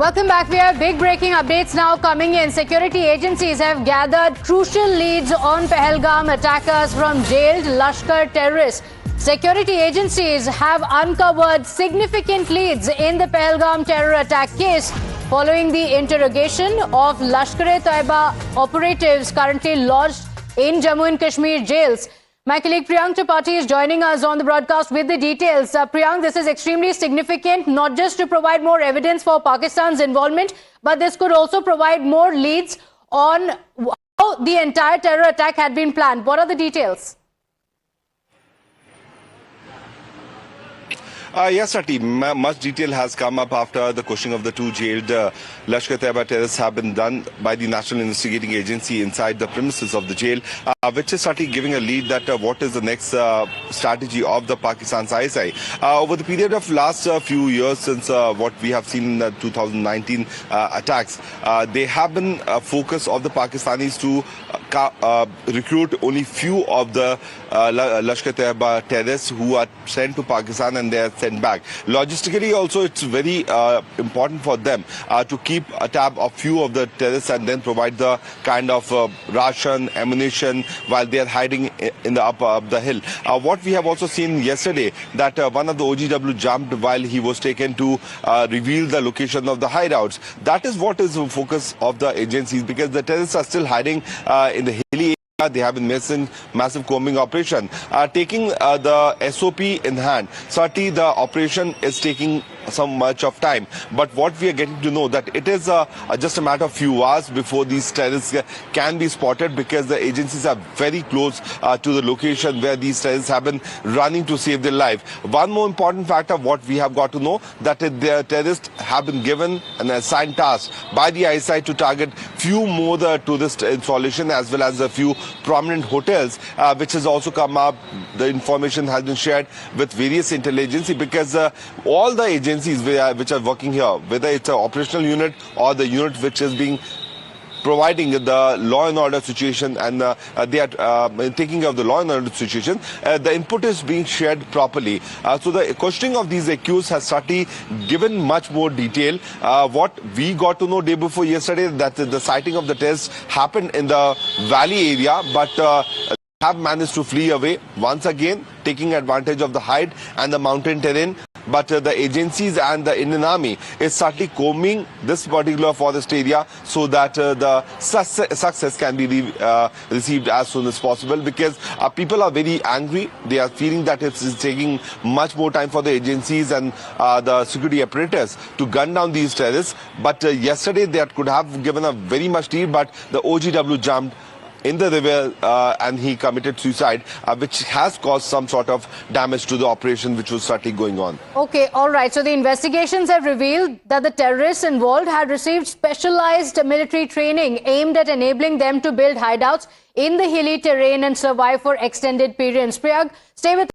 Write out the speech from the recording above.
Welcome back. We have big breaking updates now coming in. Security agencies have gathered crucial leads on Pahalgam attackers from jailed Lashkar terrorists. Security agencies have uncovered significant leads in the Pahalgam terror attack case following the interrogation of Lashkar-e-Taiba operatives currently lodged in Jammu and Kashmir jails. My colleague Priyank Tripathi is joining us on the broadcast with the details. Priyank, this is extremely significant, not just to provide more evidence for Pakistan's involvement, but this could also provide more leads on how the entire terror attack had been planned. What are the details? Yes, Sati, much detail has come up after the questioning of the two jailed Lashkar-e-Taiba terrorists have been done by the National Investigating Agency inside the premises of the jail, which is Sati giving a lead that what is the next strategy of the Pakistan's ISI. Over the period of last few years since what we have seen in the 2019 attacks, they have been focus of the Pakistanis to recruit only few of the Lashkar-e-Taiba terrorists who are sent to Pakistan and they are sent back. Logistically also it's very important for them to keep a tab of few of the terrorists and then provide the kind of ration, ammunition while they are hiding in the up the hill. What we have also seen yesterday that one of the OGW jumped while he was taken to reveal the location of the hideouts. That is what is the focus of the agencies, because the terrorists are still hiding in the hilly area. They have been massive combing operation. Taking the SOP in hand, certainly the operation is taking so much of time. But what we are getting to know that it is just a matter of few hours before these terrorists can be spotted, because the agencies are very close to the location where these terrorists have been running to save their life. One more important factor, what we have got to know, that the terrorists have been given an assigned task by the ISI to target few more the tourist installation as well as a few prominent hotels, which has also come up. The information has been shared with various intelligence, because all the agencies which are working here, whether it's an operational unit or the unit which is being providing the law and order situation, and they are taking care of the law and order situation, the input is being shared properly. So the questioning of these accused has certainly given much more detail. What we got to know day before yesterday, that the sighting of the terrorists happened in the valley area, but have managed to flee away once again, taking advantage of the height and the mountain terrain. But the agencies and the Indian Army is certainly combing this particular forest area so that the success can be received as soon as possible, because people are very angry. They are feeling that it's taking much more time for the agencies and the security apparatus to gun down these terrorists. But yesterday they could have given a very much lead, but the OGW jumped in the river and he committed suicide, which has caused some sort of damage to the operation which was certainly going on. Okay, all right. So the investigations have revealed that the terrorists involved had received specialized military training aimed at enabling them to build hideouts in the hilly terrain and survive for extended periods. Priyank, stay with